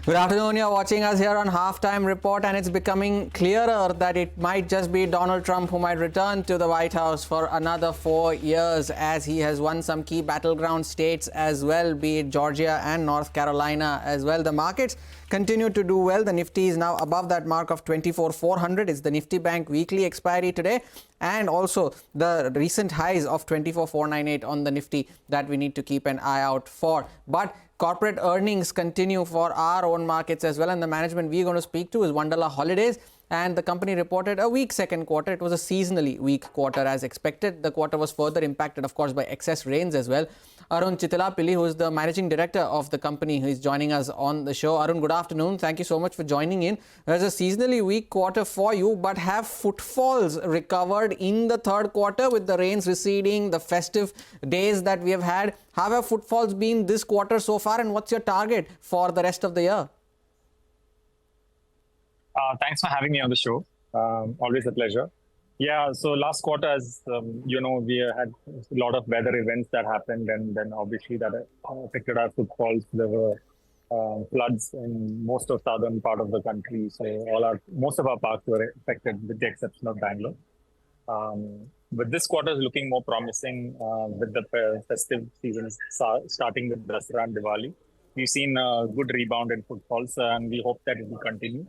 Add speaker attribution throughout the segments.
Speaker 1: Good afternoon. You're watching us here on Halftime Report, and it's becoming clearer that it might just be Donald Trump who might return to the White House for another 4 years, as he has won some key battleground states as well, be it Georgia and North Carolina as well. The markets continue to do well. The Nifty is now above that mark of 24,400. It's the Nifty Bank weekly expiry today, and also the recent highs of 24,498 on the Nifty that we need to keep an eye out for. But corporate earnings continue for our own markets as well, and the management we're going to speak to is Wonderla Holidays, and the company reported a weak second quarter. It was a seasonally weak quarter as expected. The quarter was further impacted, of course, by excess rains as well. Arun Chittilapilly, who is the managing director of the company, who is joining us on the show. Arun, good afternoon. Thank you so much for joining in. There's a seasonally weak quarter for you, but have footfalls recovered in the third quarter with the rains receding, the festive days that we have had? How have footfalls been this quarter so far, and what's your target for the rest of the year?
Speaker 2: Thanks for having me on the show. Always a pleasure. Yeah, so last quarter, as you know, we had a lot of weather events that happened, and then obviously that affected our footfalls. There were floods in most of southern part of the country, so most of our parks were affected, with the exception of Bangalore. But this quarter is looking more promising with the festive season starting with Dussehra and Diwali. We've seen a good rebound in footfalls, and we hope that it will continue.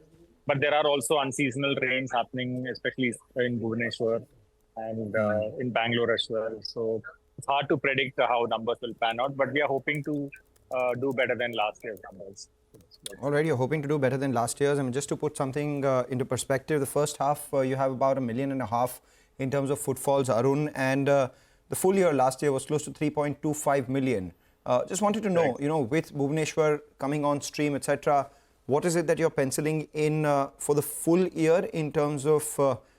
Speaker 2: But there are also unseasonal rains happening, especially in Bhubaneswar and in Bangalore as well. So it's hard to predict how numbers will pan out, but we are hoping to do better than last year's numbers.
Speaker 3: Already, you're hoping to do better than last year's. I mean, just to put something into perspective, the first half, you have about 1.5 million in terms of footfalls, Arun, and the full year last year was close to 3.25 million. Just wanted to know, with Bhubaneswar coming on stream, etc., what is it that you're penciling in for the full year in terms of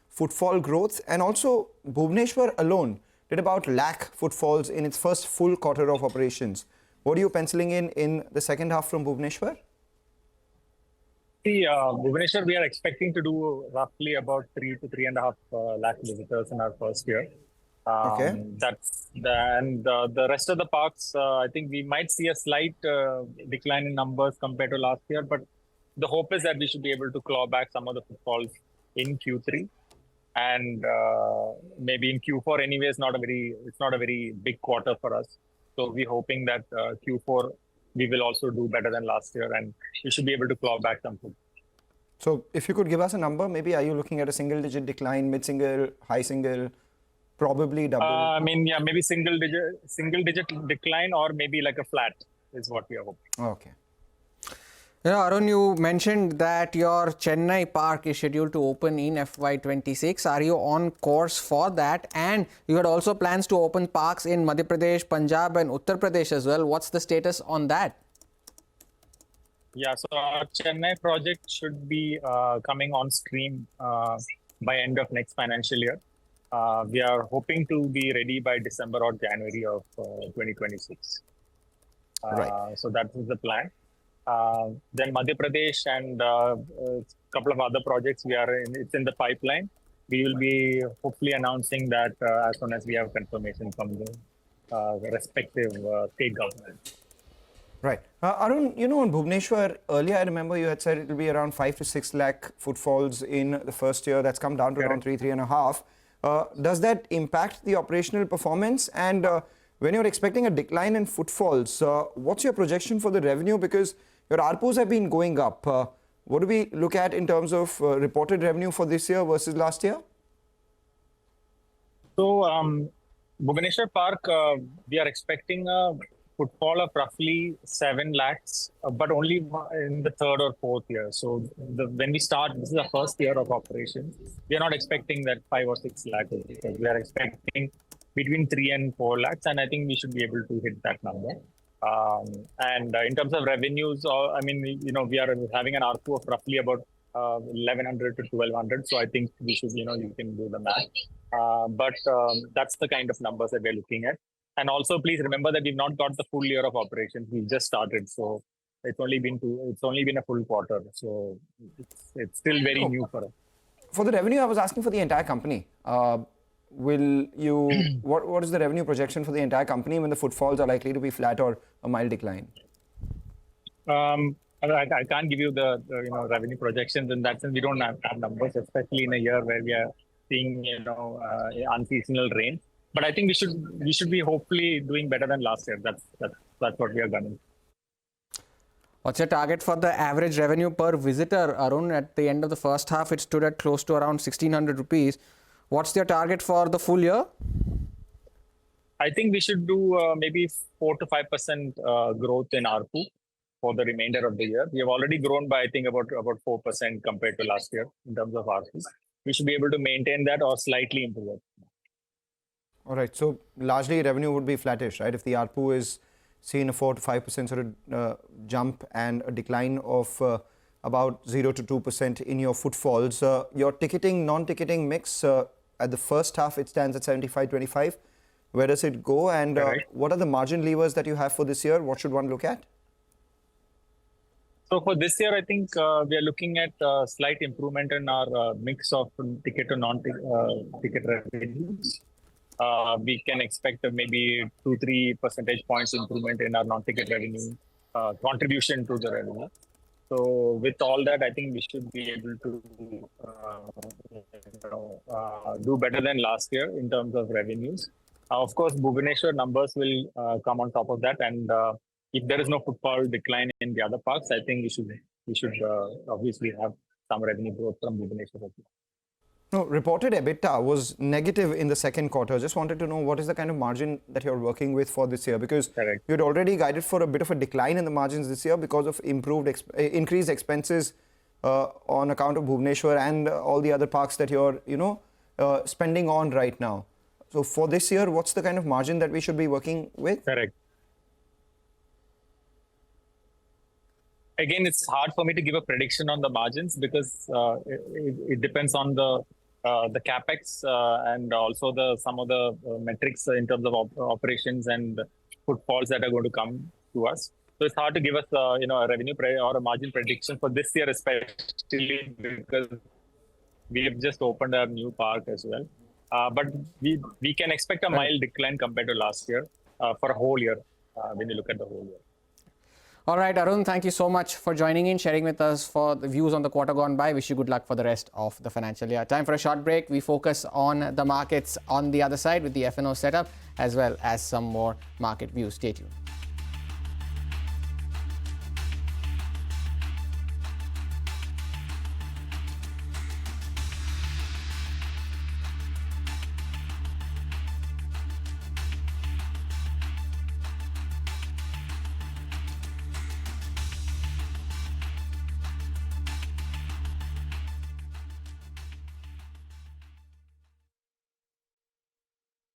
Speaker 3: footfall growth? And also, Bhubaneswar alone did about 1 lakh footfalls in its first full quarter of operations. What are you penciling in the second half from Bhubaneswar?
Speaker 2: See, Bhubaneswar, we are expecting to do roughly about 3 to 3.5 lakh visitors in our first year.
Speaker 3: Okay.
Speaker 2: The rest of the parks, I think we might see a slight decline in numbers compared to last year, but the hope is that we should be able to claw back some of the footfalls in Q3, and maybe in Q4 anyway. It's not a very big quarter for us, so we're hoping that Q4 we will also do better than last year, and we should be able to claw back some footfalls.
Speaker 3: So if you could give us a number, maybe are you looking at a single-digit decline, mid-single, high single, probably double?
Speaker 2: Maybe single digit decline, or maybe like a flat is what we are hoping.
Speaker 3: Okay.
Speaker 1: Arun, you mentioned that your Chennai park is scheduled to open in FY26. Are you on course for that? And you had also plans to open parks in Madhya Pradesh, Punjab and Uttar Pradesh as well. What's the status on that?
Speaker 2: Yeah, so our Chennai project should be coming on stream by end of next financial year. We are hoping to be ready by December or January of 2026.
Speaker 3: Right.
Speaker 2: So that is the plan. Then Madhya Pradesh and a couple of other projects it's in the pipeline. We will be hopefully announcing that as soon as we have confirmation from the respective state government.
Speaker 3: Right. Arun, on Bhubaneswar, earlier I remember you had said it will be around 5 to 6 lakh footfalls in the first year. That's come down to around 3.5. Does that impact the operational performance? And when you're expecting a decline in footfalls, what's your projection for the revenue? Because your ARPUs have been going up. What do we look at in terms of reported revenue for this year versus last year?
Speaker 2: So, Bhubaneswar Park, we are expecting a footfall of roughly 7 lakhs, but only in the third or fourth year. So when we start, this is the first year of operation, we are not expecting that 5 or 6 lakhs. We are expecting between 3 and 4 lakhs, and I think we should be able to hit that number. And in terms of revenues, we are having an ARPU of roughly about 1,100 to 1,200. So I think we should, you can do the math. But that's the kind of numbers that we're looking at. And also, please remember that we've not got the full year of operations. We've just started, so it's only been a full quarter. So it's still very new for us.
Speaker 3: For the revenue, I was asking for the entire company. What is the revenue projection for the entire company when the footfalls are likely to be flat or a mild decline?
Speaker 2: I can't give you the revenue projections in that sense. We don't have numbers, especially in a year where we are seeing unseasonal rain. But I think we should be hopefully doing better than last year. That's what we are gunning.
Speaker 1: What's your target for the average revenue per visitor, Arun? At the end of the first half, it stood at close to around 1,600 rupees. What's your target for the full year?
Speaker 2: I think we should do maybe 4 to 5% growth in ARPU for the remainder of the year. We have already grown by, I think, about 4% compared to last year in terms of ARPU. We should be able to maintain that or slightly improve it.
Speaker 3: All right. So largely revenue would be flattish, right? If the ARPU is seeing a 4 to 5% sort of jump and a decline of about 0 to 2% in your footfalls. Your ticketing, non-ticketing mix at the first half, it stands at 75-25. Where does it go? And what are the margin levers that you have for this year? What should one look at?
Speaker 2: So for this year, I think we are looking at a slight improvement in our mix of ticket to non-ticket revenues. We can expect maybe 2-3 percentage points improvement in our non-ticket revenue contribution to the revenue. So with all that, I think we should be able to do better than last year in terms of revenues. Of course, Bhubaneswar numbers will come on top of that, and if there is no footfall decline in the other parks, I think we should obviously have some revenue growth from Bhubaneswar.
Speaker 3: No, reported EBITDA was negative in the second quarter. Just wanted to know what is the kind of margin that you're working with for this year, because
Speaker 2: Correct.
Speaker 3: you had already guided for a bit of a decline in the margins this year because of increased expenses on account of Bhubaneswar and all the other parks that you're spending on right now. So for this year, what's the kind of margin that we should be working with?
Speaker 2: Correct. Again, it's hard for me to give a prediction on the margins because it depends on the capex and also some of the metrics in terms of operations and footfalls that are going to come to us. So it's hard to give us a revenue or a margin prediction for this year, especially because we have just opened a new park as well. But we can expect a mild decline compared to last year for a whole year when you look at the whole year.
Speaker 1: All right, Arun, thank you so much for joining in, sharing with us for the views on the quarter gone by. Wish you good luck for the rest of the financial year. Time for a short break. We focus on the markets on the other side with the F&O setup as well as some more market views. Stay tuned.